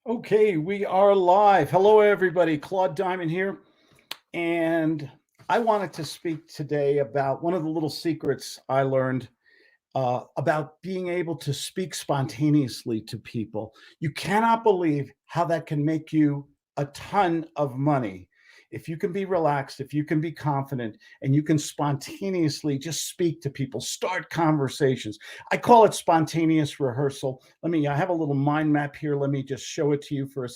Okay, we are live. Hello, everybody. Claude Diamond here. And I wanted to speak today about one of the little secrets I learned about being able to speak spontaneously to people. You cannot believe how that can make you a ton of money. If you can be relaxed, if you can be confident, and you can spontaneously just speak to people, start conversations. I call it spontaneous rehearsal. I have a little mind map here. Let me just show it to you for a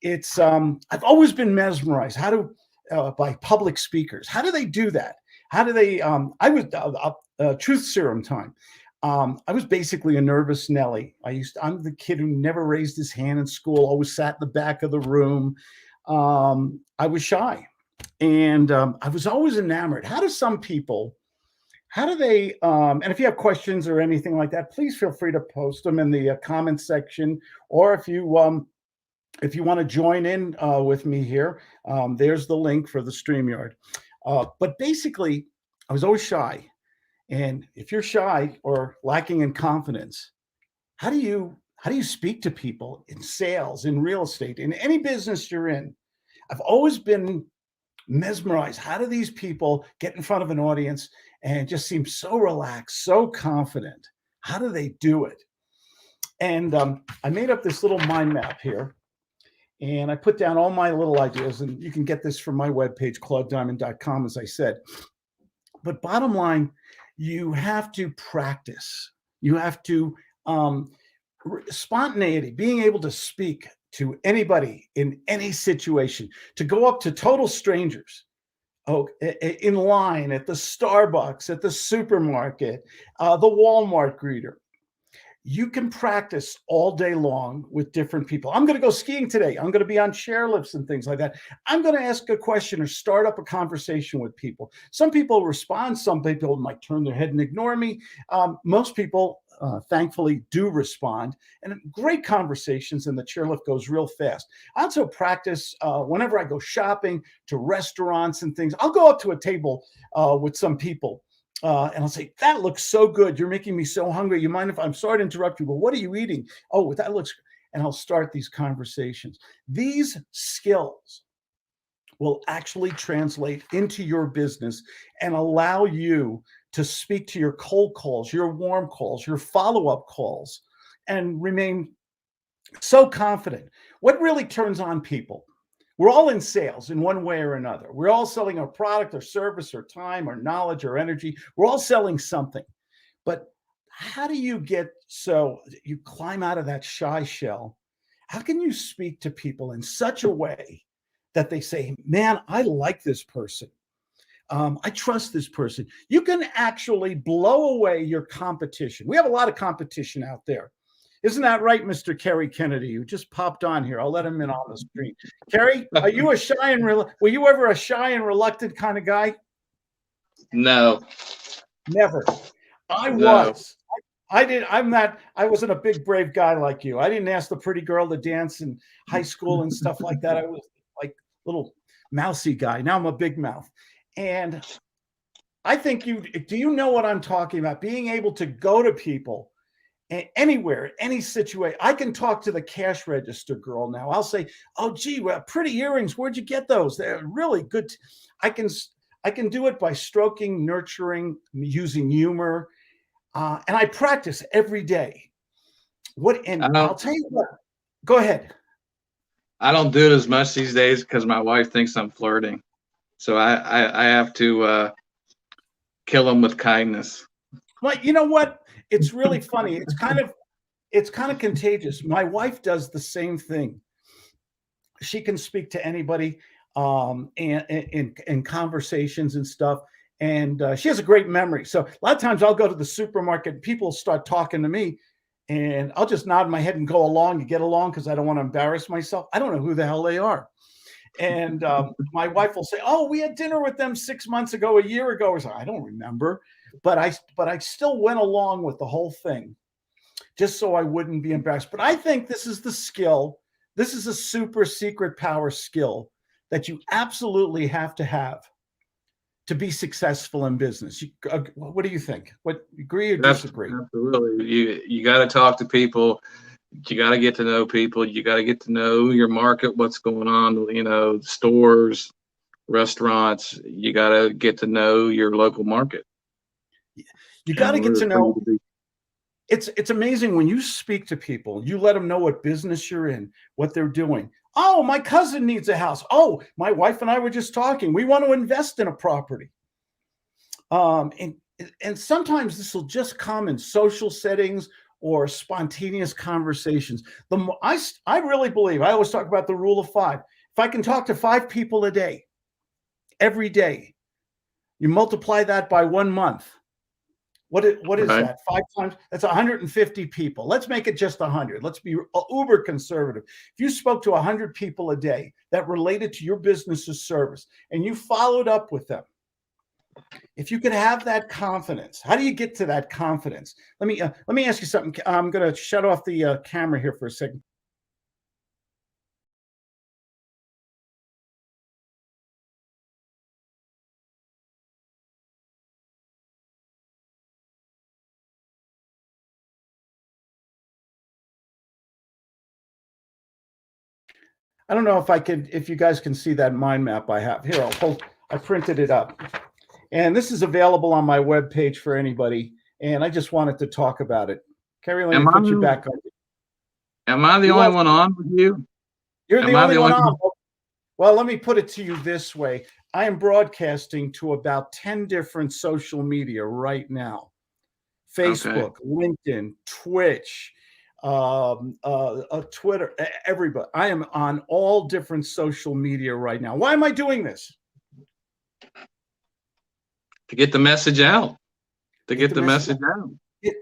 It's I've always been mesmerized. How do by public speakers? How do they do that? How do they? I was truth serum time. I was basically a nervous Nelly. I'm the kid who never raised his hand in school. Always sat in the back of the room. I was shy, and I was always enamored. How do some people? How do they? And if you have questions or anything like that, please feel free to post them in the comments section, or if you want to join in with me here, there's the link for the StreamYard. But basically, I was always shy. And if you're shy or lacking in confidence, how do you speak to people in sales, in real estate, in any business you're in? I've always been mesmerized. How do these people get in front of an audience and just seem so relaxed, so confident? How do they do it? And I made up this little mind map here, and I put down all my little ideas, and you can get this from my webpage, claudediamond.com, as I said. But bottom line, you have to practice. You have to spontaneity, being able to speak to anybody in any situation, to go up to total strangers. Oh, in line at the Starbucks, at the supermarket, the Walmart greeter. You can practice all day long with different people. I'm going to go skiing today. I'm going to be on chairlifts and things like that. I'm going to ask a question or start up a conversation with people. Some people respond. Some people might turn their head and ignore me. Most people, thankfully, do respond. And great conversations, and the chairlift goes real fast. I also practice whenever I go shopping, to restaurants and things. I'll go up to a table with some people, and I'll say, that looks so good. You're making me so hungry. You mind if I'm sorry to interrupt you, but what are you eating? Oh, that looks, and I'll start these conversations. These skills will actually translate into your business and allow you to speak to your cold calls, your warm calls, your follow-up calls, and remain so confident. What really turns on people? We're all in sales in one way or another. We're all selling a product or service or time or knowledge or energy. We're all selling something. But how do you get so you climb out of that shy shell? How can you speak to people in such a way that they say, man, I like this person. I trust this person. You can actually blow away your competition. We have a lot of competition out there. Isn't that right, Mr. Kerry Kennedy, who just popped on here? I'll let him in on the screen. Kerry, are you a shy and were you ever a shy and reluctant kind of guy? No. Never. I No. was. I did. I'm not. I wasn't a big brave guy like you. I didn't ask the pretty girl to dance in high school and stuff like that. I was like little mousy guy. Now I'm a big mouth, and I think do you know what I'm talking about? Being able to go to people anywhere, any situation. I can talk to the cash register girl now. I'll say, "Oh, gee, well, pretty earrings. Where'd you get those? They're really good." I can I can do it by stroking, nurturing, using humor, and I practice every day. I I'll don't tell you what. Go ahead. I don't do it as much these days because my wife thinks I'm flirting. So I have to kill them with kindness. Well, you know what? It's really funny. It's kind of contagious. My wife does the same thing. She can speak to anybody and in conversations and stuff. And she has a great memory. So a lot of times I'll go to the supermarket and people start talking to me. and I'll just nod my head and go along and get along because I don't want to embarrass myself. I don't know who the hell they are. And my wife will say, "Oh, we had dinner with them 6 months ago, a year ago." Or so. I don't remember, but I still went along with the whole thing, just so I wouldn't be embarrassed. But I think this is the skill. This is a super secret power skill that you absolutely have to be successful in business. What do you think? What, agree or disagree? Absolutely. You got to talk to people. You got to get to know people. You got to get to know your market, what's going on, stores, restaurants. You got to get to know your local market. You got to get to know. It's amazing when you speak to people, you let them know what business you're in, what they're doing. Oh, my cousin needs a house. Oh, my wife and I were just talking. We want to invest in a property. And sometimes this will just come in social settings or spontaneous conversations. I really believe, I always talk about the rule of 5. If I can talk to 5 people a day, every day, you multiply that by 1 month. What is right. that? 5 times? That's 150 people. Let's make it just 100. Let's be uber conservative. If you spoke to 100 people a day that related to your business's service and you followed up with them, if you could have that confidence, how do you get to that confidence? Let me ask you something. I'm going to shut off the camera here for a second. I don't know if you guys can see that mind map I have here. I printed it up, and this is available on my webpage for anybody. And I just wanted to talk about it. Carrie, let me put you back on. Am I the only one on with you? You're the only one on. Well, let me put it to you this way. I am broadcasting to about 10 different social media right now. Facebook, LinkedIn, Twitch, Twitter, everybody. I am on all different social media right now. Why am I doing this? To get the message out. To get the message out.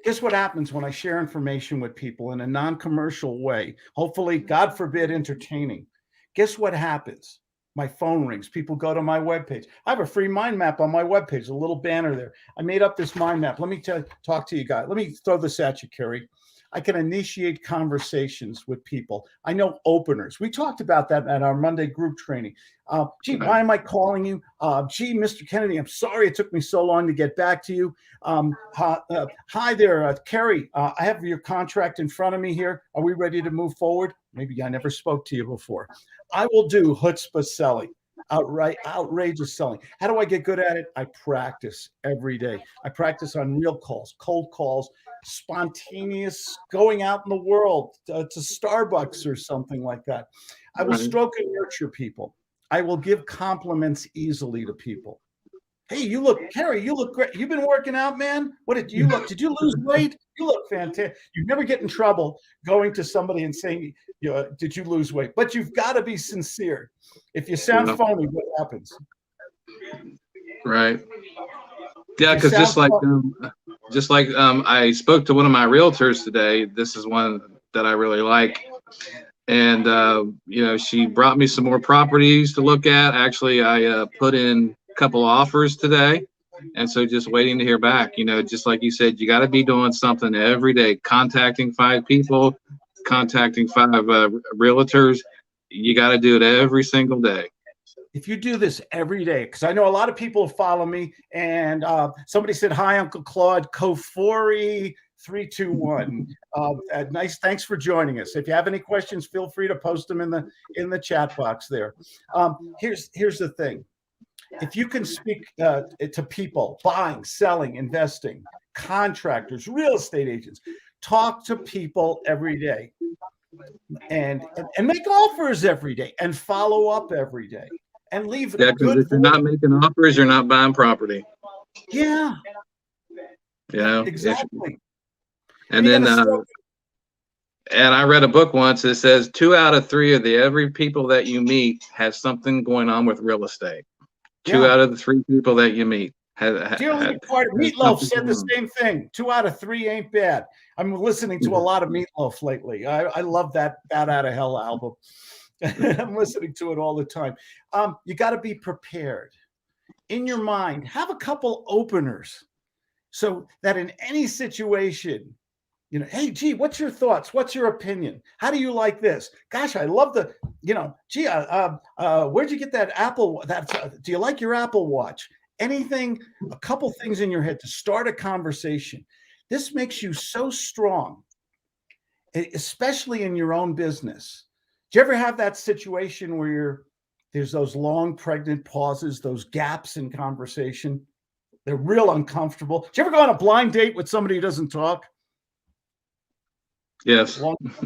Guess what happens when I share information with people in a non-commercial way, hopefully, God forbid, entertaining. Guess what happens? My phone rings. People go to my webpage. I have a free mind map on my webpage, a little banner there. I made up this mind map. Let me talk to you guys. Let me throw this at you, Kerry. I can initiate conversations with people. I know openers. We talked about that at our Monday group training. Gee, why am I calling you? Gee, Mr. Kennedy, I'm sorry it took me so long to get back to you. Hi there, Kerry. I have your contract in front of me here. Are we ready to move forward? Maybe I never spoke to you before. I will do chutzpah selling. Outrageous selling. How do I get good at it? I practice every day. I practice on real calls, cold calls, spontaneous going out in the world to Starbucks or something like that. I will stroke and nurture people. I will give compliments easily to people. Hey, Kerry, you look great. You've been working out, man. What did you look? Did you lose weight? You look fantastic. You never get in trouble going to somebody and saying, did you lose weight? But you've got to be sincere. If you sound phony, what happens? Right. Yeah, because just like I spoke to one of my realtors today. This is one that I really like. And, she brought me some more properties to look at. Actually, I put in a couple offers today. And so just waiting to hear back, just like you said, you got to be doing something every day, contacting 5 people, contacting 5 realtors. You got to do it every single day. If you do this every day, because I know a lot of people follow me, and somebody said, hi, Uncle Claude, Kofori 321. Nice. Thanks for joining us. If you have any questions, feel free to post them in the chat box there. Here's the thing. If you can speak to people buying, selling, investing, contractors, real estate agents, talk to people every day and make offers every day and follow up every day and leave. Yeah, because if you're not making offers, you're not buying property. Yeah. Yeah, exactly. And then, and I read a book once that says 2 out of 3 of every people that you meet has something going on with real estate. 2 out of the 3 people that you meet Dearly departed. Meatloaf said the same thing. 2 out of 3 ain't bad. I'm listening to a lot of Meatloaf lately. I love that Bat Out of Hell album. I'm listening to it all the time. You got to be prepared. In your mind, have a couple openers so that in any situation, hey, gee, what's your thoughts? What's your opinion? How do you like this? Gosh, I love the, gee, where'd you get that Apple? Do you like your Apple Watch? Anything, a couple things in your head to start a conversation. This makes you so strong, especially in your own business. Do you ever have that situation where there's those long pregnant pauses, those gaps in conversation? They're real uncomfortable. Do you ever go on a blind date with somebody who doesn't talk? Yes.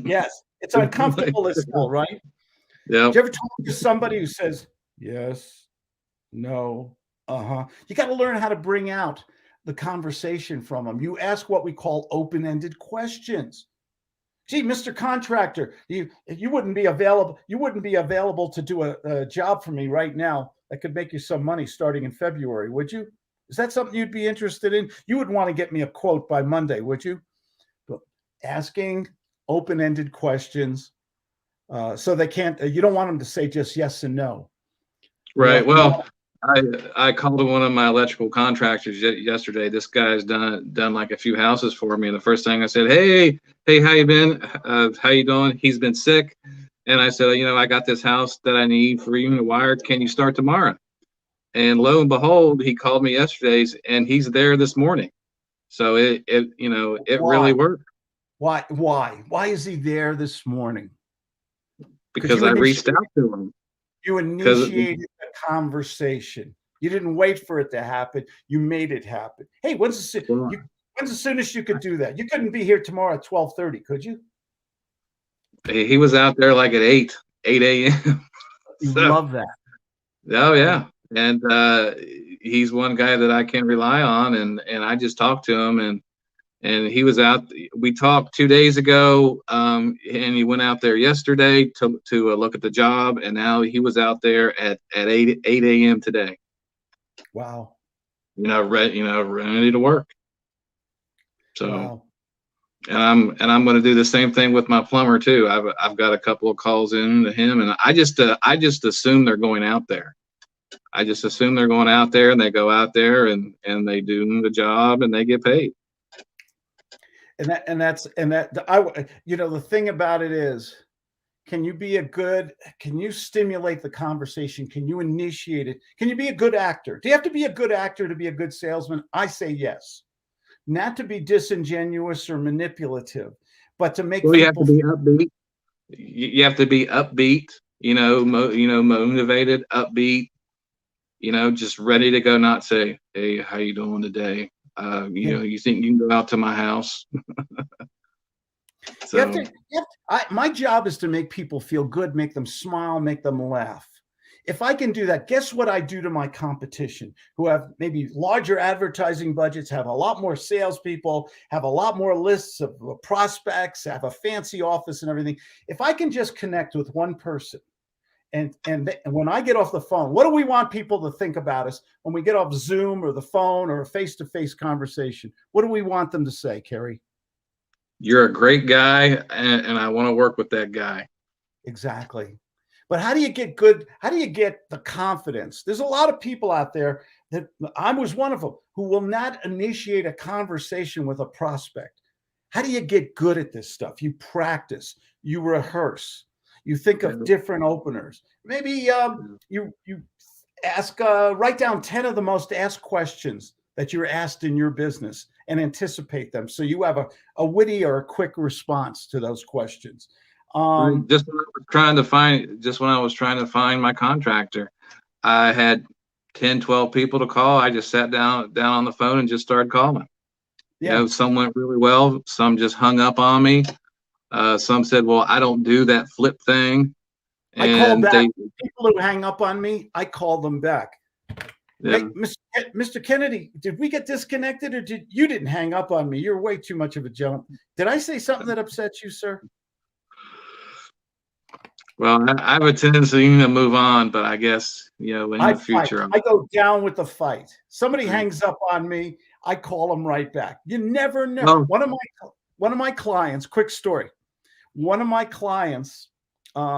Yes. It's uncomfortable as hell, right? Yeah. Do you ever talk to somebody who says, yes, no, you got to learn how to bring out the conversation from them. You ask what we call open-ended questions. Gee, Mr. Contractor, you wouldn't be available. You wouldn't be available to do a job for me right now that could make you some money starting in February, would you? Is that something you'd be interested in? You would want to get me a quote by Monday, would you? But asking open-ended questions, so they can't. You don't want them to say just yes and no. Right. Well, I called one of my electrical contractors yesterday. This guy's done like a few houses for me, and the first thing I said, hey, how you been? How you doing? He's been sick, and I said, I got this house that I need for unit wire. Can you start tomorrow? And lo and behold, he called me yesterday, and he's there this morning. So it really worked. Why is he there this morning? Because I reached out to him. You initiated a conversation. You didn't wait for it to happen. You made it happen. Hey, when's the soonest you could do that? You couldn't be here tomorrow at 12:30, could you? He was out there like at 8 a.m. Love that. Oh yeah. And he's one guy that I can rely on, and I just talked to him, and he was out. We talked 2 days ago, and he went out there yesterday to look at the job, and now he was out there at 8 a.m. today. Wow. Ready to work. So, wow. and I'm going to do the same thing with my plumber too. I've got a couple of calls in to him, and I just assume they're going out there. I just assume they're going out there, and they go out there and they do the job, and they get paid. The thing about it is, can you stimulate the conversation? Can you initiate it? Can you be a good actor? Do you have to be a good actor to be a good salesman? I say yes. Not to be disingenuous or manipulative, but to make people. You have to be upbeat. You have to be upbeat, motivated, upbeat, just ready to go, not say, hey, how you doing today? You think you can go out to my house? So, my job is to make people feel good, make them smile, make them laugh. If I can do that, guess what I do to my competition, who have maybe larger advertising budgets, have a lot more salespeople, have a lot more lists of prospects, have a fancy office and everything. If I can just connect with one person, and when I get off the phone, what do we want people to think about us when we get off Zoom or the phone or a face-to-face conversation? What do we want them to say, Kerry? You're a great guy, and I want to work with that guy. Exactly. But how do you get good? How do you get the confidence? There's a lot of people out there that I was one of them who will not initiate a conversation with a prospect. How do you get good at this stuff? You practice, you rehearse, you think of different openers. Maybe you ask, write down 10 of the most asked questions that you're asked in your business and anticipate them. So you have a witty or a quick response to those questions. Just when I was trying to find my contractor, I had 10, 12 people to call. I just sat down on the phone and just started calling. Yeah. Some went really well. Some just hung up on me. Some said, well, I don't do that flip thing. I call back people who hang up on me. I call them back. Yeah. Hey, Mr. Kennedy, did we get disconnected, or you didn't hang up on me? You're way too much of a gentleman. Did I say something that upset you, sir? Well, I have a tendency to move on, but I guess, in I the fight. future, I go down with the fight. Somebody right. hangs up on me, I call them right back. You never know. Well, One of my clients, quick story. One of my clients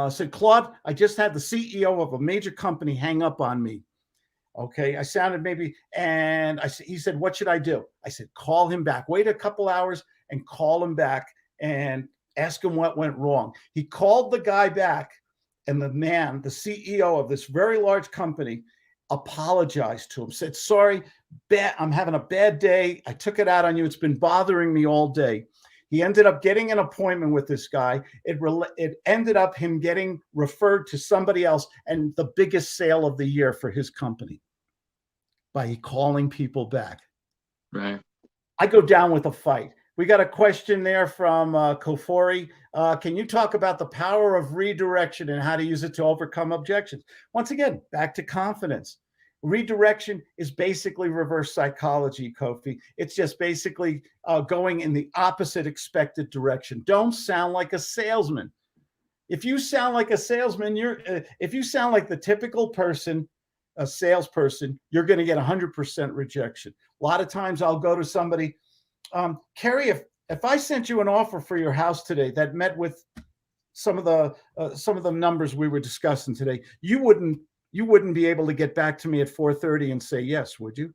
said, Claude, I just had the CEO of a major company hang up on me. Okay, I sounded maybe, and he said, what should I do? I said, call him back. Wait a couple hours and call him back and ask him what went wrong. He called the guy back, and the CEO of this very large company, apologized to him, said, sorry, I'm having a bad day. I took it out on you. It's been bothering me all day. He ended up getting an appointment with this guy. It ended up him getting referred to somebody else and the biggest sale of the year for his company by calling people back. right. I go down with a fight. We got a question there from Kofori. Can you talk about the power of redirection and how to use it to overcome objections? Once again, back to confidence. Redirection is basically reverse psychology, Kofi. It's just basically going in the opposite expected direction. Don't sound like a salesman. If you sound like a salesman, if you sound like the typical person, a salesperson, you're going to get 100% rejection. A lot of times I'll go to somebody, Carrie, if I sent you an offer for your house today that met with some of the numbers we were discussing today, you wouldn't be able to get back to me at 4:30 and say yes, would you?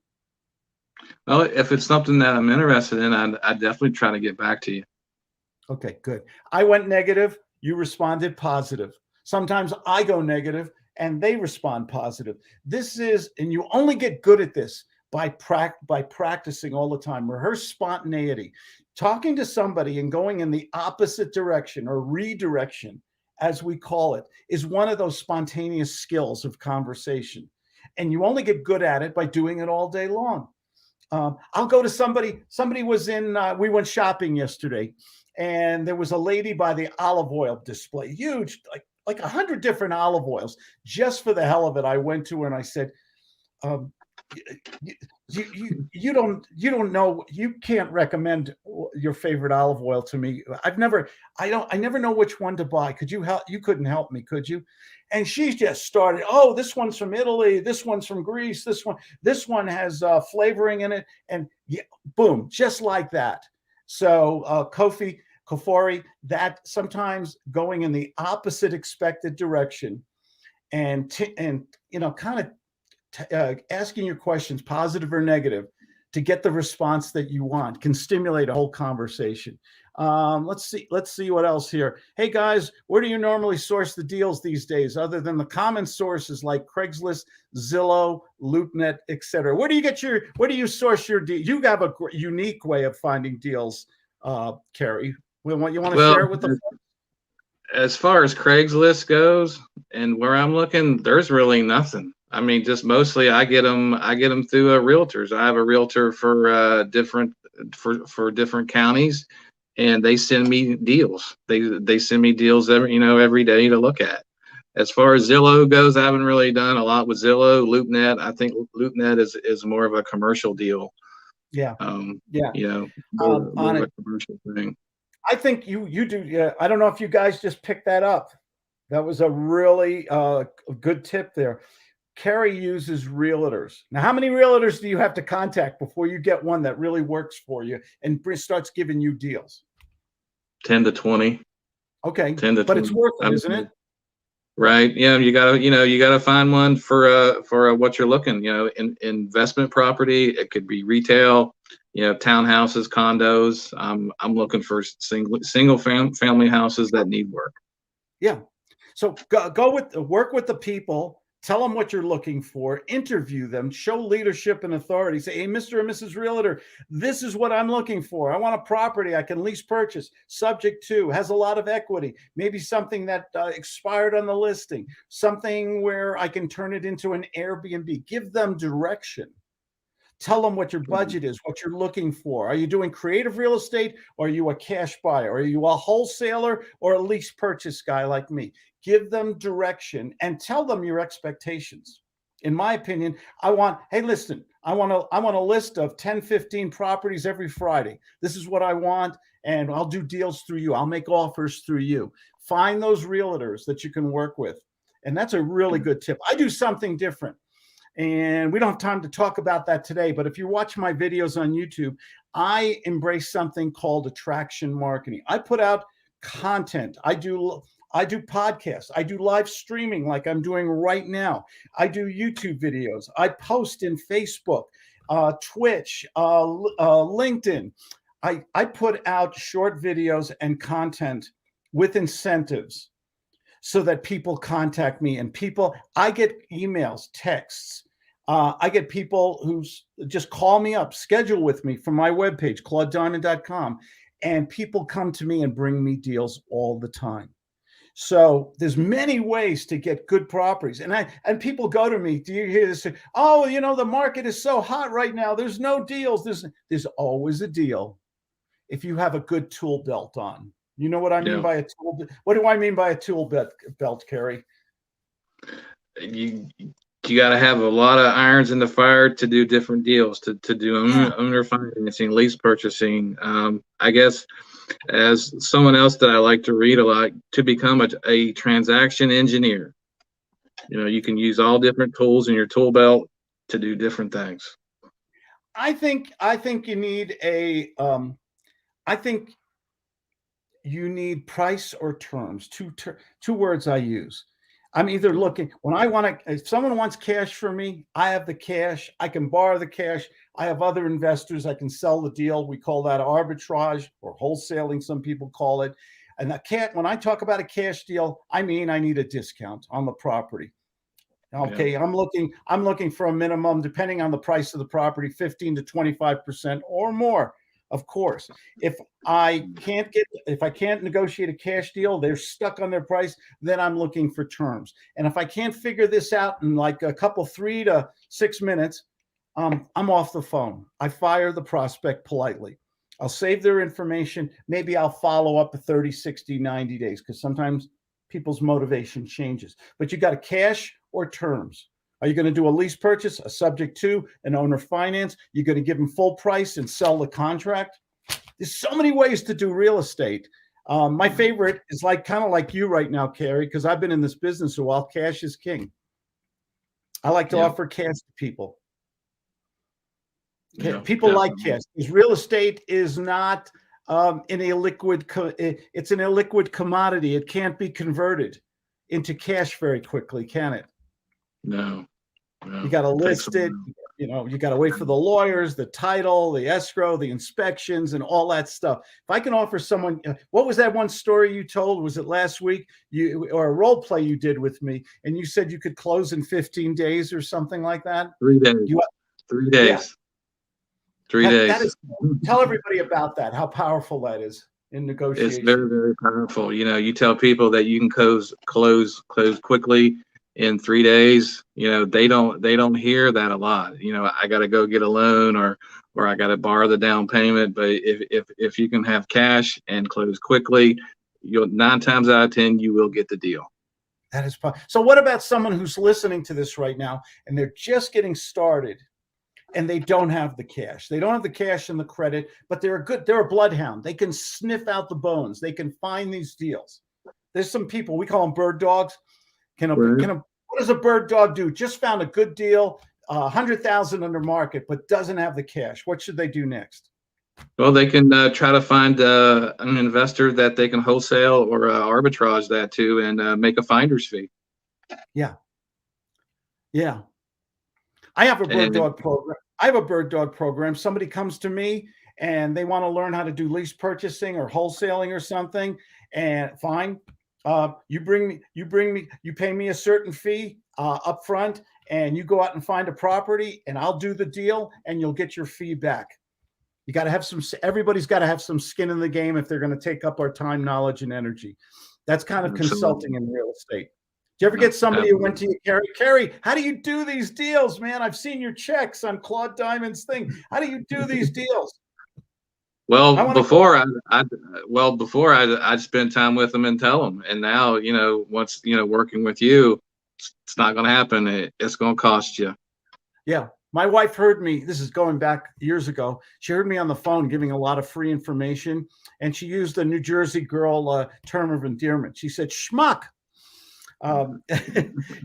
Well, if it's something that I'm interested in, I'd definitely try to get back to you. Okay, good. I went negative. You responded positive. Sometimes I go negative and they respond positive. And you only get good at this by practicing all the time. Rehearse spontaneity. Talking to somebody and going in the opposite direction, or redirection, as we call it, is one of those spontaneous skills of conversation. And you only get good at it by doing it all day long. I'll go to somebody was we went shopping yesterday, and there was a lady by the olive oil display, huge, like 100 different olive oils. Just for the hell of it, I went to her and I said, you don't know, you can't recommend your favorite olive oil to me. I never know which one to buy. Could you help? You couldn't help me, could you? And she just started, oh, this one's from Italy, this one's from Greece, this one has flavoring in it, and yeah, boom, just like that. So Kofori, that sometimes going in the opposite expected direction, and kind of asking your questions, positive or negative, to get the response that you want, can stimulate a whole conversation. Let's see what else here. Hey guys, where do you normally source the deals these days, other than the common sources like Craigslist, Zillow, LoopNet, etc.? Where do you source your deal? You have a unique way of finding deals, Carrie. You want to share it with the folks? As far as Craigslist goes, and where I'm looking, there's really nothing. I mean, just mostly I get them through realtors. I have a realtor for different counties, and they send me deals. They send me deals every day to look at. As far as Zillow goes, I haven't really done a lot with Zillow. LoopNet, I think LoopNet is more of a commercial deal. Yeah. More of a commercial thing. I think you do. Yeah, I don't know if you guys just picked that up. That was a really good tip there. Carrie uses realtors. Now, how many realtors do you have to contact before you get one that really works for you and starts giving you deals? 10 to 20. Okay, 10 to 20. But it's worth it, isn't it? Right. Yeah, you gotta find one for what you're looking. In investment property, it could be retail. Townhouses, condos. I'm looking for single family houses that need work. Yeah. So work with the people. Tell them what you're looking for, interview them, show leadership and authority. Say, hey, Mr. and Mrs. Realtor, this is what I'm looking for. I want a property I can lease purchase, subject to, has a lot of equity, maybe something that expired on the listing, something where I can turn it into an Airbnb. Give them direction. Tell them what your budget is, what you're looking for. Are you doing creative real estate, or are you a cash buyer? Are you a wholesaler or a lease purchase guy like me? Give them direction and tell them your expectations. In my opinion, hey, listen, I want a list of 10, 15 properties every Friday. This is what I want. and I'll do deals through you. I'll make offers through you. Find those realtors that you can work with. And that's a really good tip. I do something different. And we don't have time to talk about that today, but if you watch my videos on YouTube, I embrace something called attraction marketing. I put out content. I do podcasts. I do live streaming like I'm doing right now. I do YouTube videos. I post in Facebook, Twitch, LinkedIn. I put out short videos and content with incentives so that people contact me, and I get emails, texts. I get people who just call me up, schedule with me from my webpage, claudediamond.com, and people come to me and bring me deals all the time. So there's many ways to get good properties. And people go to me, do you hear this? Oh, the market is so hot right now. There's no deals. There's always a deal if you have a good tool belt on. You know what I mean by a tool? What do I mean by a tool belt, Kerry? You got to have a lot of irons in the fire to do different deals, to do owner financing, lease purchasing. I guess as someone else that I like to read a lot, to become a transaction engineer. You can use all different tools in your tool belt to do different things. I think you need you need price or terms. Two words I use. I'm either looking if someone wants cash from me, I have the cash. I can borrow the cash. I have other investors. I can sell the deal. We call that arbitrage or wholesaling. Some people call it. And when I talk about a cash deal, I mean I need a discount on the property. Okay, yeah. I'm looking for a minimum, depending on the price of the property, 15 to 25% or more. Of course, if I can't negotiate a cash deal, they're stuck on their price, then I'm looking for terms. And if I can't figure this out in like a couple 3 to 6 minutes, I'm off the phone. I fire the prospect politely. I'll save their information. Maybe I'll follow up 30, 60, 90 days, because sometimes people's motivation changes. But you got a cash or terms. Are you going to do a lease purchase, a subject to, an owner finance? You're going to give them full price and sell the contract? There's so many ways to do real estate. My favorite is kind of like you right now, Kerry, because I've been in this business a while. Cash is king. I like to offer cash to people. People like cash. Because real estate is not it's an illiquid commodity. It can't be converted into cash very quickly, can it? No. You got to list it. You got to wait for the lawyers, the title, the escrow, the inspections, and all that stuff. If I can offer someone, what was that one story you told? Was it last week? Or a role play you did with me, and you said you could close in 15 days or something like that? 3 days. 3 days. Yeah. 3 days. Tell everybody about that. How powerful that is in negotiation. It's very, very powerful. You tell people that you can close quickly in 3 days. They don't hear that a lot. I got to go get a loan or I got to borrow the down payment. But if you can have cash and close quickly, 9 times out of 10 you will get the deal. That is powerful. So what about someone who's listening to this right now and they're just getting started and they don't have the cash? They don't have the cash and the credit, but they're a bloodhound. They can sniff out the bones. They can find these deals. There's some people, we call them bird dogs. What does a bird dog do? Just found a good deal, 100,000 under market, but doesn't have the cash. What should they do next? Well, they can try to find an investor that they can wholesale or arbitrage that to and make a finder's fee. Yeah. I have a bird dog program. Somebody comes to me and they want to learn how to do lease purchasing or wholesaling or something, and fine. You pay me a certain fee up front, and you go out and find a property, and I'll do the deal, and you'll get your fee back. You got to have everybody's got to have some skin in the game if they're going to take up our time, knowledge, and energy. That's kind of consulting in real estate. Do you ever get somebody who went to you, Kerry, how do you do these deals, man? I've seen your checks on Claude Diamond's thing. How do you do these deals? Well, before I'd spend time with them and tell them. And now, once, working with you, it's not going to happen. It's going to cost you. Yeah. My wife heard me, this is going back years ago. She heard me on the phone giving a lot of free information, and she used a New Jersey girl term of endearment. She said, schmuck.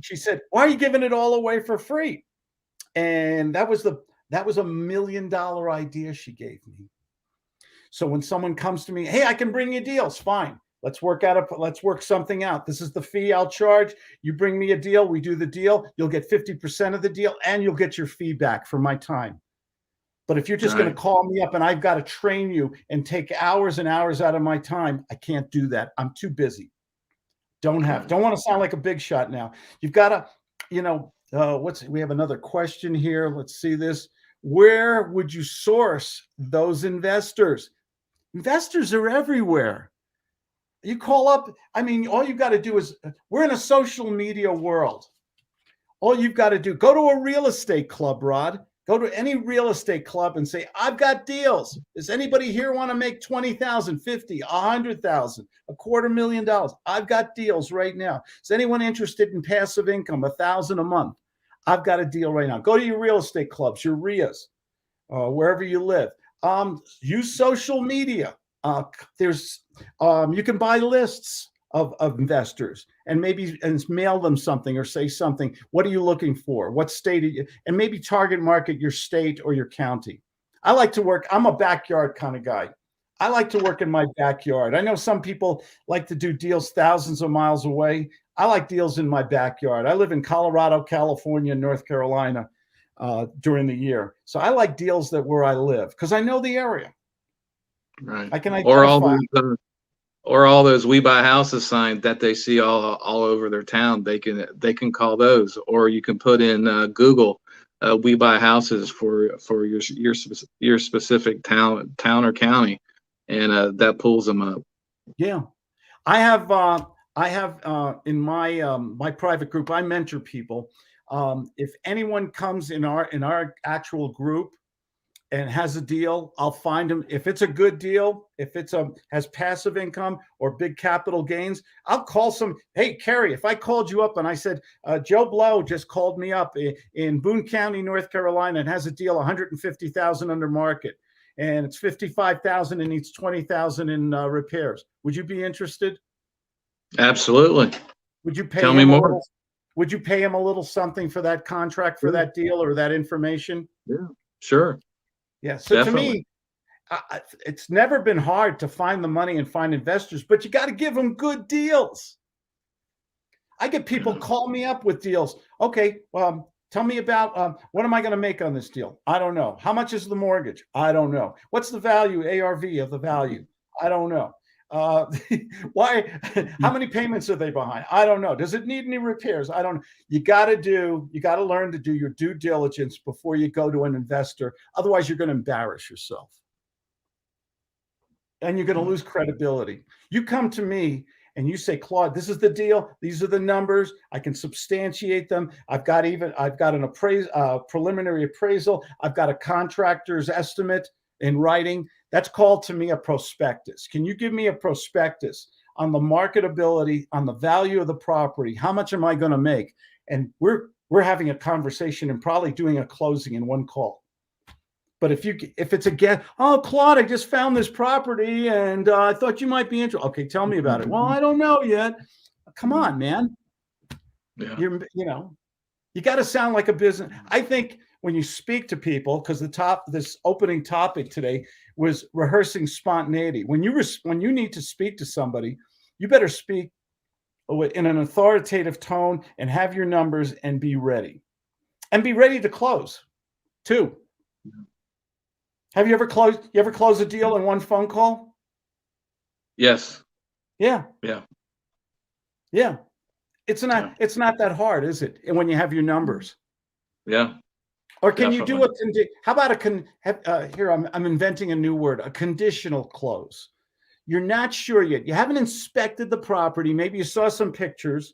She said, why are you giving it all away for free? And that was $1 million idea she gave me. So when someone comes to me, hey, I can bring you deals, fine. Let's work something out. This is the fee I'll charge. You bring me a deal, we do the deal. You'll get 50% of the deal, and you'll get your fee back for my time. But if you're just going to call me up and I've got to train you and take hours and hours out of my time, I can't do that. I'm too busy. Don't want to sound like a big shot now. You've got to, we have another question here. Let's see this. Where would you source those investors? Investors are everywhere. You call up, I mean, all you've got to do is, we're in a social media world. All you've got to do, go to a real estate club, Rod. Go to any real estate club and say, I've got deals. Does anybody here want to make 20,000, 50, 100,000, $250,000? I've got deals right now. Is anyone interested in passive income, 1,000 a month? I've got a deal right now. Go to your real estate clubs, your RIAs, wherever you live. Use social media. You can buy lists of investors and mail them something or say something. What are you looking for? What state are you? And maybe target market your state or your county. I like to work. I'm a backyard kind of guy. I like to work in my backyard. I know some people like to do deals thousands of miles away. I like deals in my backyard. I live in Colorado, California, North Carolina during the year. So I like deals where I live because I know the area. Right. I can identify. Or all those "We Buy Houses" signs that they see all over their town. They can call those, or you can put in Google "We Buy Houses" for your specific town or county, and that pulls them up. Yeah, I have in my private group, I mentor people. If anyone comes in our actual group and has a deal, I'll find them. If it's a good deal, if has passive income or big capital gains, I'll call some. Hey, Kerry, if I called you up and I said, Joe Blow just called me up in Boone County, North Carolina, and has a deal 150,000 under market, and it's 55,000 and needs 20,000 in repairs. Would you be interested? Absolutely. Would you pay Tell me more? Would you pay him a little something for that contract, for that deal, or that information? Yeah, sure. Yeah. So definitely. To me, it's never been hard to find the money and find investors, but you got to give them good deals. I get people call me up with deals. Okay, well, tell me about what am I going to make on this deal? I don't know. How much is the mortgage? I don't know. What's the value, ARV of the value? I don't know. Why? How many payments are they behind? I don't know. Does it need any repairs? I don't know. You got to learn to do your due diligence before you go to an investor. Otherwise, you're going to embarrass yourself. And you're going to lose credibility. You come to me and you say, Claude, this is the deal. These are the numbers. I can substantiate them. I've got an preliminary appraisal. I've got a contractor's estimate in writing. That's called to me a prospectus. Can you give me a prospectus on the marketability, on the value of the property? How much am I going to make? And we're having a conversation and probably doing a closing in one call. But if it's a guess, oh, Claude, I just found this property and I thought you might be interested. Okay, tell me about it. Well, I don't know yet. Come on, man. Yeah. You got to sound like a business. I think when you speak to people, because this opening topic today was rehearsing spontaneity. When you need to speak to somebody, you better speak in an authoritative tone and have your numbers and be ready. And be ready to close, too. Have you ever closed a deal in one phone call? Yes. Yeah. Yeah. Yeah. It's not that hard, is it? When you have your numbers. Yeah. Or can definitely. You do how about here, I'm inventing a new word, a conditional close. You're not sure yet. You haven't inspected the property. Maybe you saw some pictures.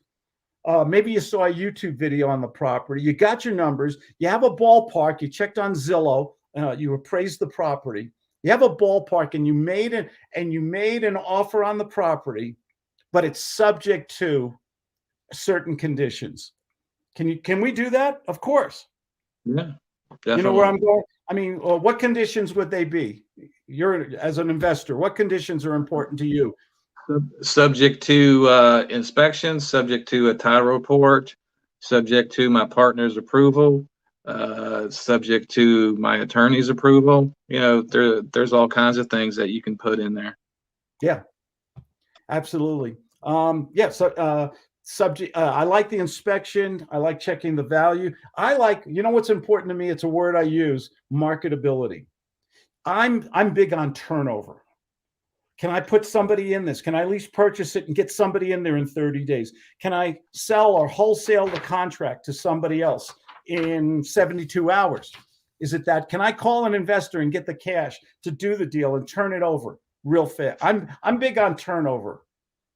Maybe you saw a YouTube video on the property. You got your numbers. You have a ballpark. You checked on Zillow. You appraised the property. You have a ballpark, and you made an offer on the property, but it's subject to certain conditions. Can we do that? Of course. Yeah. Definitely. You know where I'm going? I mean, what conditions would they be? You're, as an investor, what conditions are important to you? Subject to inspection, subject to a title report, subject to my partner's approval, subject to my attorney's approval. You know, there's all kinds of things that you can put in there. Yeah, absolutely. Yeah. So, subject. I like the inspection. I like checking the value. I like, you know, what's important to me. It's a word I use: marketability. I'm big on turnover. Can I put somebody in this? Can I at least purchase it and get somebody in there in 30 days? Can I sell or wholesale the contract to somebody else in 72 hours? Is it that? Can I call an investor and get the cash to do the deal and turn it over real fast? I'm big on turnover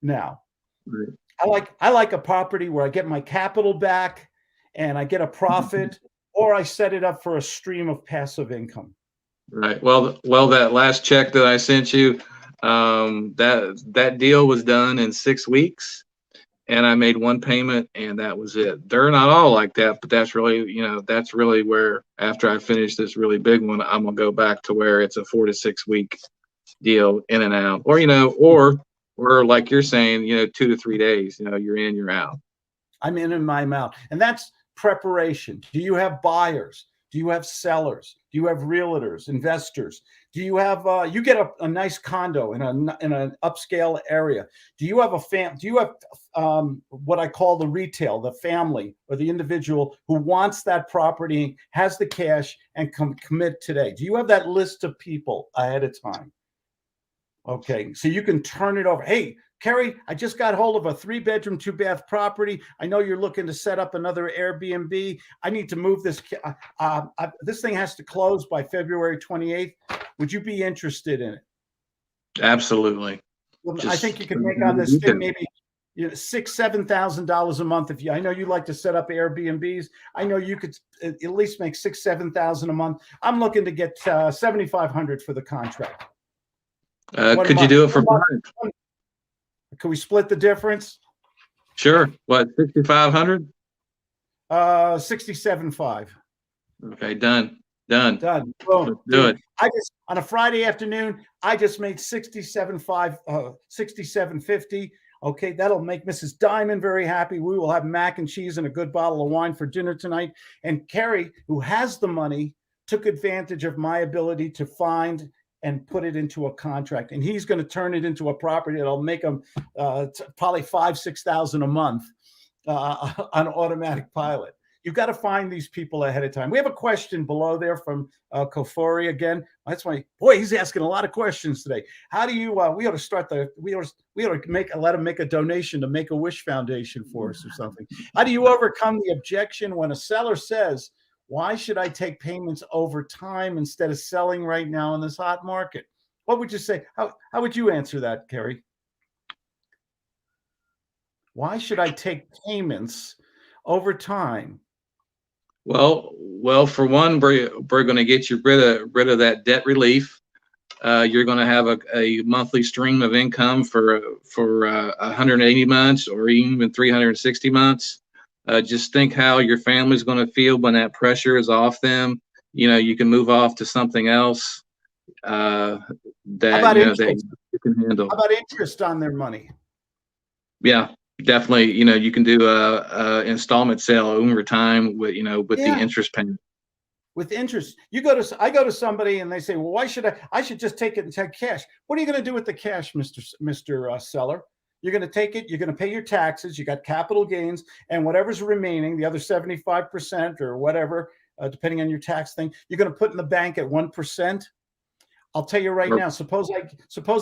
now. Right. I like a property where I get my capital back and I get a profit, or I set it up for a stream of passive income. Right. Well, that last check that I sent you, that deal was done in 6 weeks, and I made one payment, and that was it. They're not all like that, but that's really, you know, that's really where, after I finish this really big one, I'm gonna go back to where it's a 4 to 6 week deal, in and out, or, you know, or like you're saying, you know, 2 to 3 days. You know, you're in, you're out. I'm in and I'm out, and that's preparation. Do you have buyers? Do you have sellers? Do you have realtors, investors? Do you have you get a nice condo in an upscale area? Do you have do you have what I call the retail, the family or the individual who wants that property, has the cash, and commit today? Do you have that list of people ahead of time? Okay, so you can turn it over. Hey, Kerry, I just got hold of a 3-bedroom, 2-bath property. I know you're looking to set up another Airbnb. I need to move this. This thing has to close by February 28th. Would you be interested in it? Absolutely. Well, I think you can make on this thing maybe $6,000-7,000 a month. If you, I know you like to set up Airbnbs. I know you could at least make $6,000-7,000 a month. I'm looking to get $7,500 for the contract. Could you do it for 5? Can we split the difference? Sure. What, 6,500? 67.5. Okay, done. Boom. Let's do it. I just, on a Friday afternoon, I just made 67.5, 67.50. Okay, that'll make Mrs. Diamond very happy. We will have mac and cheese and a good bottle of wine for dinner tonight. And Kerry, who has the money, took advantage of my ability to find and put it into a contract, and he's going to turn it into a property that'll make him probably $5,000-6,000 a month on automatic pilot. You've got to find these people ahead of time. We have a question below there from Kofori again. That's why, boy, he's asking a lot of questions today. How do you? We ought to start the. We ought to let him make a donation to Make-A-Wish Foundation for us or something. How do you overcome the objection when a seller says, "Why should I take payments over time instead of selling right now in this hot market?" What would you say? How would you answer that, Kerry? Why should I take payments over time? Well, for one, we're going to get you rid of that debt relief. You're going to have a monthly stream of income for 180 months or even 360 months. Just think how your family's going to feel when that pressure is off them. You know, you can move off to something else that that you can handle. How about interest on their money? Yeah, definitely. You know, you can do a installment sale over time with the interest payment. With interest, I go to somebody and they say, "Well, why should I should just take it and take cash." What are you going to do with the cash, Mr. Seller? You're going to take it, you're going to pay your taxes, you got capital gains, and whatever's remaining, the other 75% or whatever, depending on your tax thing, you're going to put in the bank at 1%. I'll tell you right now, suppose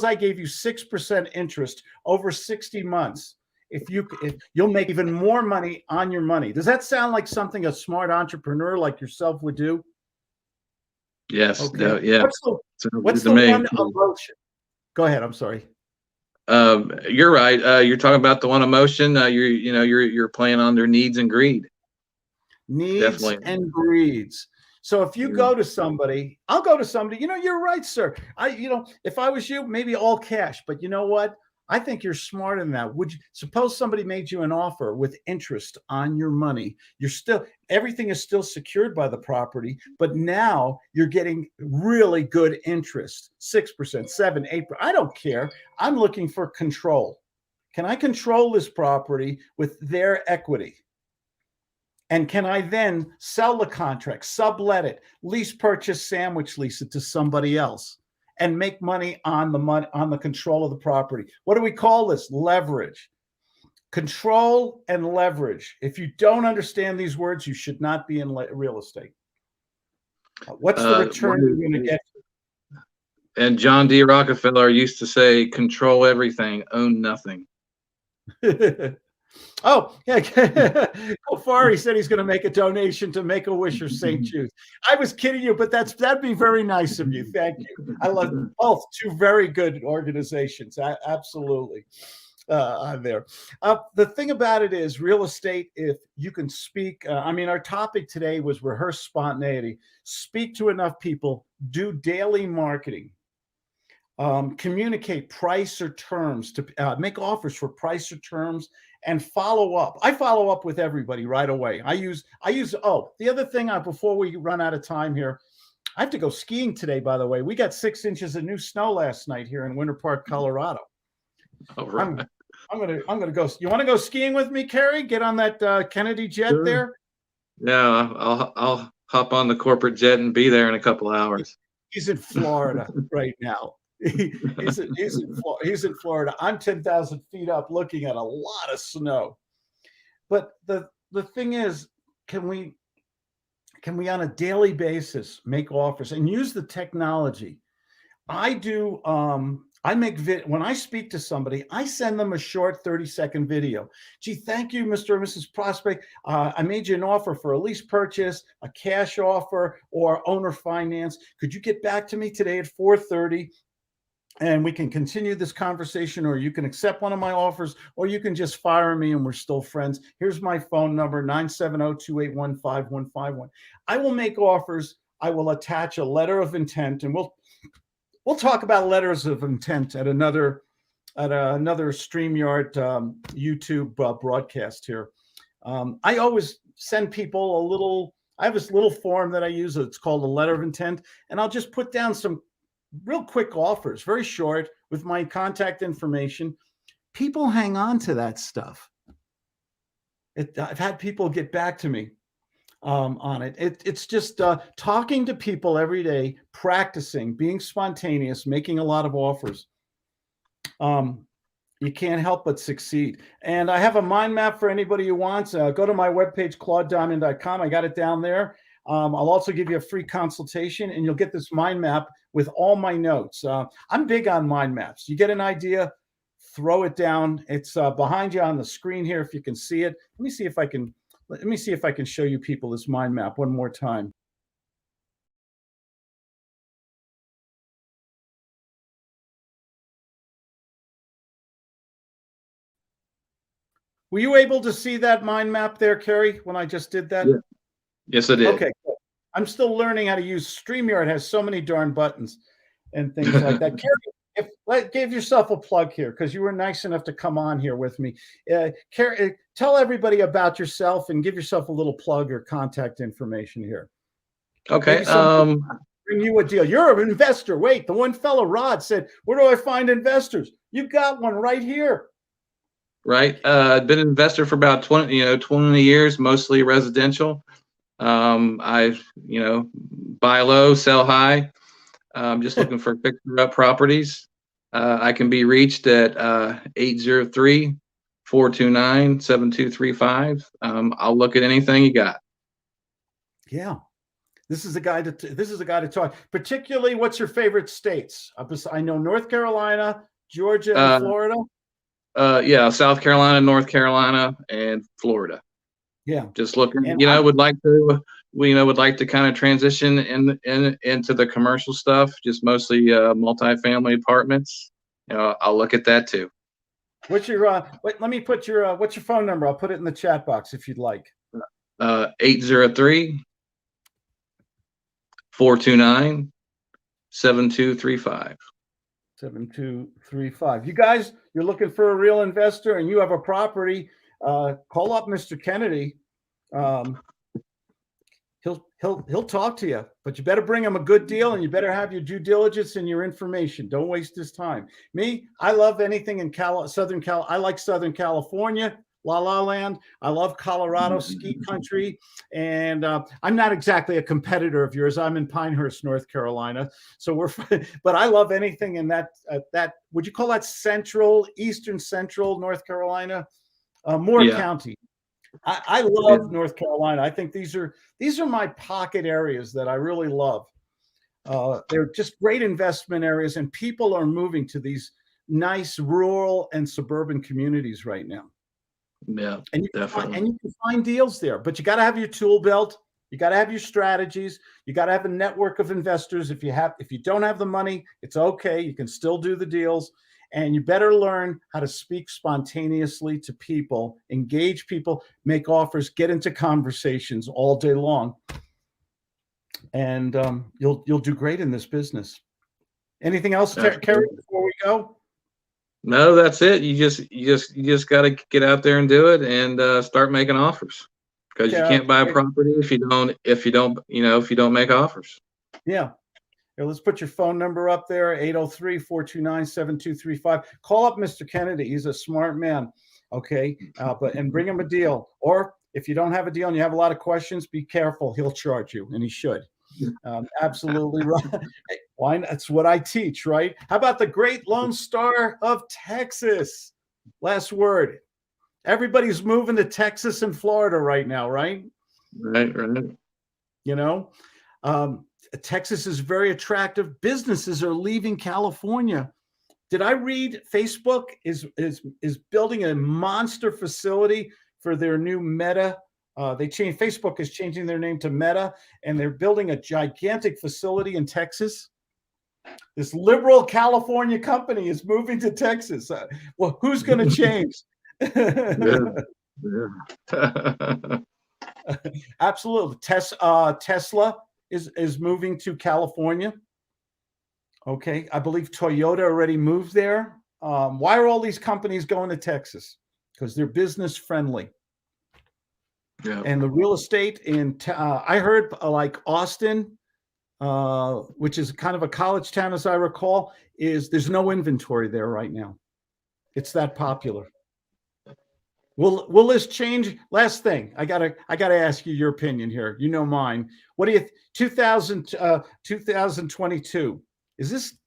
I gave you 6% interest over 60 months. If you'll make even more money on your money. Does that sound like something a smart entrepreneur like yourself would do? Yes. Okay. Yeah. What's the one emotion? Go ahead. I'm sorry. You're right. You're talking about the one emotion. You're playing on their needs and greed. Needs and greeds. So if you go to somebody, I'll go to somebody. You know, you're right, sir. If I was you, maybe all cash. But you know what? I think you're smarter than that. Would you suppose somebody made you an offer with interest on your money? You're still, everything is still secured by the property, but now you're getting really good interest, 6%, 7, 8%. I don't care. I'm looking for control. Can I control this property with their equity? And can I then sell the contract, sublet it, lease purchase, sandwich lease it to somebody else, and make money on the control of the property? What do we call this? Leverage. Control and leverage. If you don't understand these words, you should not be in real estate. What's the return you're going to get? And John D. Rockefeller used to say, control everything, own nothing. Oh, yeah. Kofari said he's going to make a donation to Make-A-Wish or St. Jude. I was kidding you, but that'd be very nice of you. Thank you. I love both. Two very good organizations. Absolutely. There. The thing about it is real estate, if you can speak, I mean, our topic today was rehearse spontaneity. Speak to enough people, do daily marketing. Communicate price or terms, to make offers for price or terms, and follow up. I follow up with everybody right away. I use, oh, the other thing, before we run out of time here, I have to go skiing today, by the way. We got 6 inches of new snow last night here in Winter Park, Colorado. All right. I'm gonna go. You want to go skiing with me, Kerry? Get on that Kennedy jet Sure. there. Yeah, I'll hop on the corporate jet and be there in a couple of hours. He's in Florida right now. He's in Florida. I'm 10,000 feet up, looking at a lot of snow. But the thing is, can we on a daily basis make offers and use the technology? I do. I make when I speak to somebody, I send them a short 30-second video. Gee, thank you, Mr. and Mrs. Prospect. I made you an offer for a lease purchase, a cash offer, or owner finance. Could you get back to me today at 4:30? And we can continue this conversation, or you can accept one of my offers, or you can just fire me and we're still friends. Here's my phone number, 970-281-5151. I will make offers. I will attach a letter of intent, and we'll talk about letters of intent at another StreamYard YouTube broadcast here. I always send people I have this little form that I use. It's called a letter of intent, and I'll just put down some real quick offers, very short, with my contact information. People hang on to that stuff. I've had people get back to me on it. It's just talking to people every day, practicing, being spontaneous, making a lot of offers. You can't help but succeed. And I have a mind map for anybody who wants. Go to my webpage, claudediamond.com. I got it down there. I'll also give you a free consultation, and you'll get this mind map with all my notes. I'm big on mind maps. You get an idea, throw it down. It's behind you on the screen here, if you can see it. Let me see if I can show you people this mind map one more time. Were you able to see that mind map there, Kerry, when I just did that? Yeah. Yes, I did. Okay, cool. I'm still learning how to use StreamYard. It has so many darn buttons and things like that. Kerry, give yourself a plug here, because you were nice enough to come on here with me. Kerry, tell everybody about yourself and give yourself a little plug or contact information here. Okay. Bring you a deal. You're an investor. Wait, the one fellow, Rod, said, "Where do I find investors?" You got one right here. Right. I've been an investor for about 20 years, mostly residential. I buy low, sell high. I'm just looking for fixer-up properties. I can be reached at 803-429-7235. I'll look at anything you got. Yeah. This is a guy to talk. Particularly, what's your favorite states? I know North Carolina, Georgia, and Florida. Yeah, South Carolina, North Carolina, and Florida. Yeah, just looking. Would like to kind of transition into the commercial stuff. Just mostly multifamily apartments. I'll look at that too. What's your let me put your what's your phone number? I'll put it in the chat box if you'd like. 803-429-7235. 7235. You guys, you're looking for a real investor and you have a property, call up Mr. Kennedy. He'll talk to you, but you better bring him a good deal and you better have your due diligence and your information. Don't waste his time. Me, I love anything in Southern Cal. I like Southern California, La La Land. I love Colorado ski country. And I'm not exactly a competitor of yours. I'm in Pinehurst, North Carolina. So but I love anything in that, would you call that eastern central North Carolina? Moore County. I love North Carolina. I think these are my pocket areas that I really love. They're just great investment areas, and people are moving to these nice rural and suburban communities right now. Yeah, and you definitely. And you can find deals there, but you got to have your tool belt. You got to have your strategies. You got to have a network of investors. If you don't have the money, it's okay. You can still do the deals. And you better learn how to speak spontaneously to people, engage people, make offers, get into conversations all day long. And you'll do great in this business. Anything else, Kerry, before we go? No, that's it. You just got to get out there and do it and start making offers, because you can't buy a property if you don't make offers. Yeah. Here, let's put your phone number up there, 803-429-7235. Call up Mr. Kennedy. He's a smart man. Okay. And bring him a deal. Or if you don't have a deal and you have a lot of questions, be careful. He'll charge you, and he should. Absolutely right. Why? That's what I teach, right? How about the great Lone Star of Texas? Last word. Everybody's moving to Texas and Florida right now, right? Right. You know, Texas is very attractive. Businesses are leaving California. Did I read Facebook is building a monster facility for their new Meta? Facebook is changing their name to Meta, and they're building a gigantic facility in Texas. This liberal California company is moving to Texas. Well, who's going to change? Absolutely. Tesla is moving to California. Okay. I believe Toyota already moved there. Why are all these companies going to Texas? Because they're business friendly. Yeah. And the real estate I heard like Austin, which is kind of a college town, as I recall, there's no inventory there right now. It's that popular. Will this change? Last thing, I gotta ask you your opinion here. You know mine. What do you 2022? Is this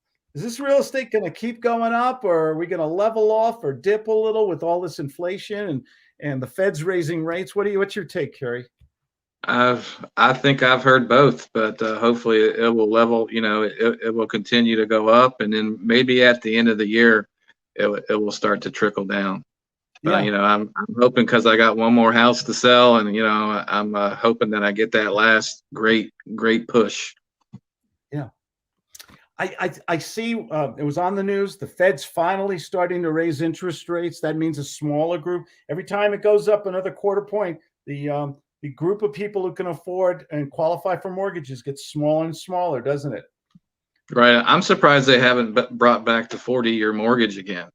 real estate going to keep going up, or are we going to level off or dip a little with all this inflation and the Fed's raising rates? What's your take, Kerry? I think I've heard both, but hopefully it will level. It will continue to go up, and then maybe at the end of the year, it will start to trickle down. Yeah. I'm hoping, because I got one more house to sell, and I'm hoping that I get that last great push. Yeah, I see. It was on the news. The Fed's finally starting to raise interest rates. That means a smaller group. Every time it goes up another quarter point, the group of people who can afford and qualify for mortgages gets smaller and smaller, doesn't it? Right. I'm surprised they haven't brought back the 40-year mortgage again.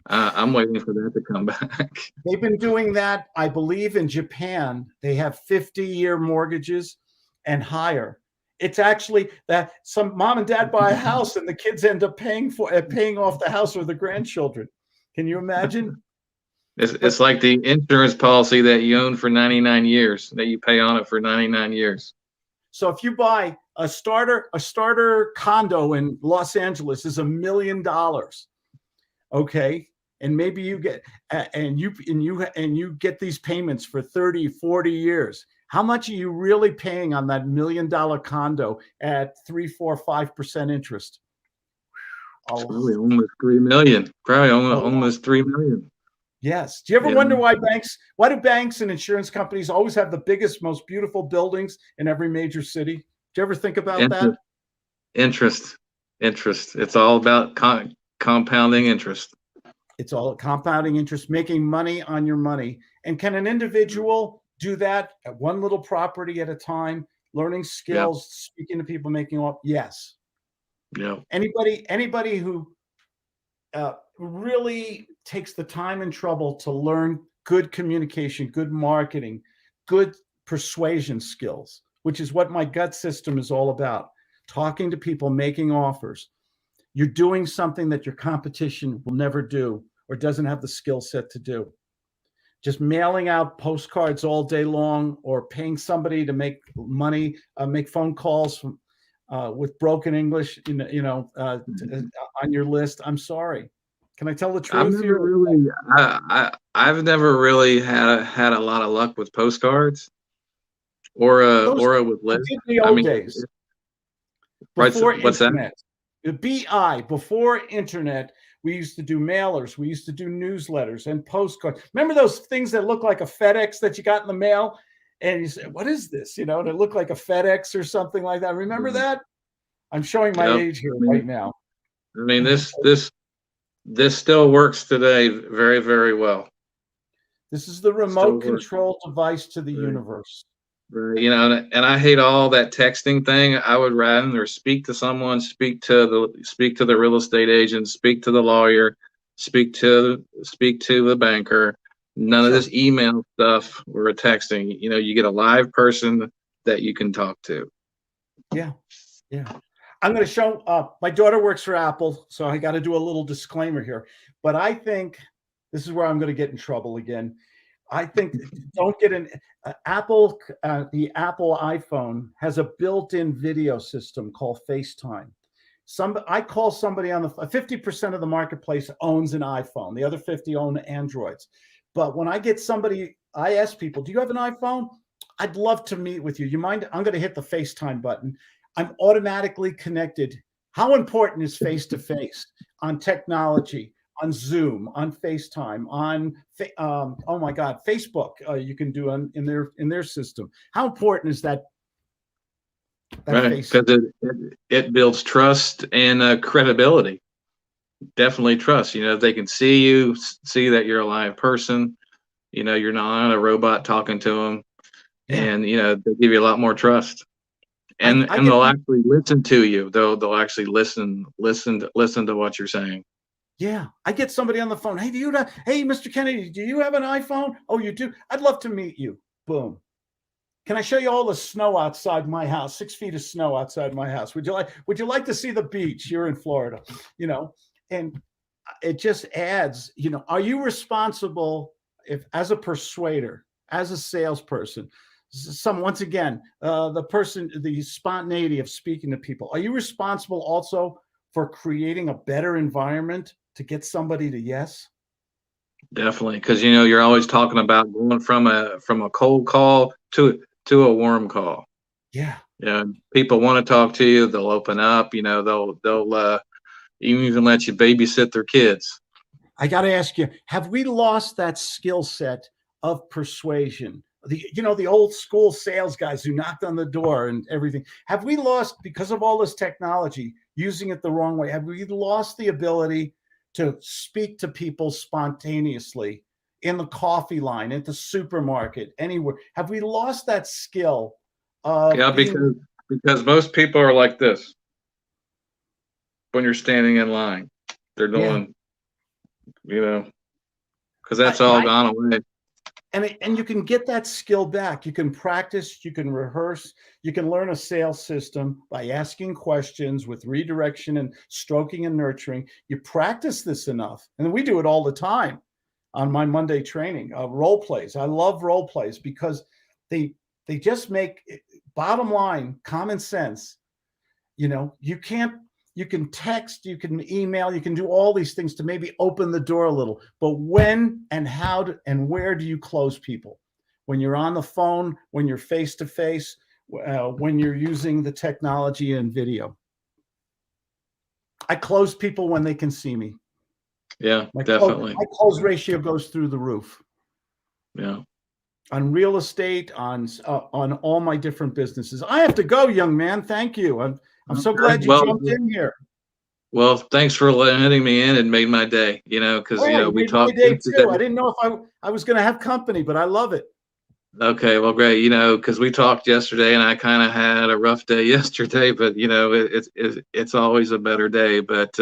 I'm waiting for that to come back. They've been doing that, I believe, in Japan. They have 50-year mortgages and higher. It's actually that some mom and dad buy a house and the kids end up paying off the house or the grandchildren. Can you imagine? It's like the insurance policy that you own for 99 years, that you pay on it for 99 years. So if you buy a starter condo in Los Angeles is $1 million. Okay. And maybe you get you get these payments for 30, 40 years. How much are you really paying on that $1 million condo at 3, 4, 5% interest? Probably almost 3 million. Probably almost 3 million. Yes. Do you ever wonder why do banks and insurance companies always have the biggest, most beautiful buildings in every major city? Do you ever think about that? Interest. It's all about compounding interest. It's all compounding interest, making money on your money. And can an individual do that at one little property at a time, learning skills, speaking to people, making up? Yes. Yeah. Anybody who really takes the time and trouble to learn good communication, good marketing, good persuasion skills, which is what my gut system is all about. Talking to people, making offers. You're doing something that your competition will never do or doesn't have the skill set to do. Just mailing out postcards all day long or paying somebody to make money, make phone calls from, with broken English, on your list. I'm sorry. Can I tell the truth here? I've never really had a lot of luck with postcards or with lists. In the old days, before internet, the BI, before internet, we used to do mailers, we used to do newsletters and postcards. Remember those things that look like a FedEx that you got in the mail? And you say, what is this? And it looked like a FedEx or something like that. Remember that? I'm showing my age here right now. I mean, this still works today very, very well. This is the remote control device to the universe. Right. And I hate all that texting thing. I would rather speak to someone, speak to the real estate agent, speak to the lawyer, speak to the banker. None of this email stuff or texting. You get a live person that you can talk to. Yeah. I'm going to show my daughter works for Apple, so I got to do a little disclaimer here. But I think this is where I'm going to get in trouble again. I think don't get an Apple. The Apple iPhone has a built-in video system called FaceTime. I call somebody on the 50% of the marketplace owns an iPhone. The other 50 own Androids. But when I get somebody, I ask people, "Do you have an iPhone? I'd love to meet with you. You mind? I'm going to hit the FaceTime button." I'm automatically connected. How important is face-to-face on technology? On Zoom, on FaceTime, on oh my God, Facebook. You can do in their system. How important is that? Right, because it builds trust and credibility. Definitely trust. They can see you, see that you're a live person. You're not a robot talking to them, and they give you a lot more trust. And they'll actually listen to you. They'll actually listen to what you're saying. Yeah, I get somebody on the phone. Hey, hey, Mr. Kennedy, do you have an iPhone? Oh, you do? I'd love to meet you. Boom. Can I show you all the snow outside my house? 6 feet of snow outside my house. Would you like to see the beach? You're in Florida, and it just adds, are you responsible as a persuader, as a salesperson, once again, the spontaneity of speaking to people, are you responsible also for creating a better environment to get somebody to yes? Definitely, because you're always talking about going from a cold call to a warm call. Yeah. People want to talk to you. They'll open up. They'll even let you babysit their kids. I got to ask you: have we lost that skill set of persuasion? The old school sales guys who knocked on the door and everything. Have we lost, because of all this technology, using it the wrong way? Have we lost the ability to speak to people spontaneously in the coffee line, at the supermarket, anywhere? Have we lost that skill? Because most people are like this. When you're standing in line, they're doing, because that's all gone away. And you can get that skill back. You can practice, you can rehearse, you can learn a sales system by asking questions with redirection and stroking and nurturing. You practice this enough, and we do it all the time on my Monday training. Role plays. I love role plays because they just make, bottom line, common sense. You can text, you can email, you can do all these things to maybe open the door a little. But when and how and where do you close people? When you're on the phone, when you're face-to-face, when you're using the technology and video. I close people when they can see me. Yeah, definitely. My close ratio goes through the roof. Yeah. On real estate, on all my different businesses. I have to go, young man. Thank you. I'm so glad you jumped in here. Well, thanks for letting me in. It made my day, because we talked. My day too. I didn't know if I was going to have company, but I love it. Okay, well, great. Because we talked yesterday, and I kind of had a rough day yesterday, but it's always a better day. But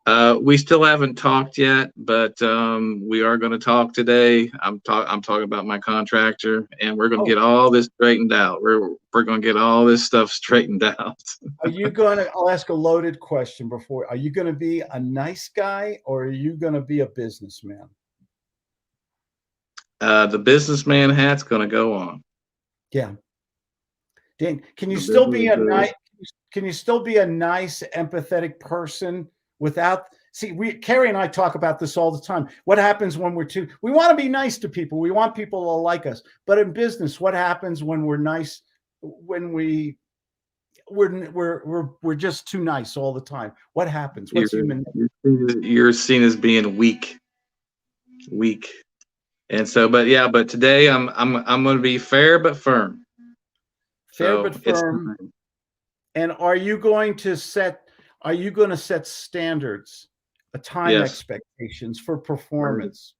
We still haven't talked yet, but we are going to talk today. I'm talking about my contractor, and we're going to get all this straightened out. We're going to get all this stuff straightened out. Are you going to? I'll ask a loaded question before. Are you going to be a nice guy, or are you going to be a businessman? The businessman hat's going to go on. Yeah. Dan, can you still be a nice? Can you still be a nice, empathetic person without? See, Carrie and I talk about this all the time. What happens when we want to be nice to people. We want people to like us. But in business, what happens when we're nice? When we're just too nice all the time. What happens? What's human? You're seen as being weak. And so, but today I'm going to be fair but firm. Fair but firm. And are you going to set standards, expectations for performance?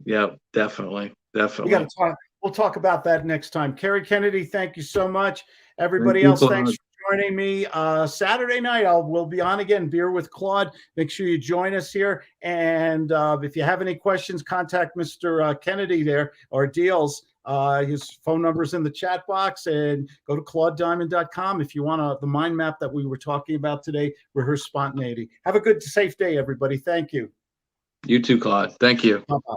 Yeah, definitely. We got to talk. We'll talk about that next time. Carrie Kennedy, thank you so much. Everybody else, thanks for joining me. Saturday night, we'll be on again, Beer with Claude. Make sure you join us here. And if you have any questions, contact Mr. Kennedy there, or Deals. His phone number is in the chat box, and go to ClaudeDiamond.com if you want the mind map that we were talking about today, Rehearse Spontaneity. Have a good, safe day, everybody. Thank you. You too, Claude. Thank you. Bye-bye.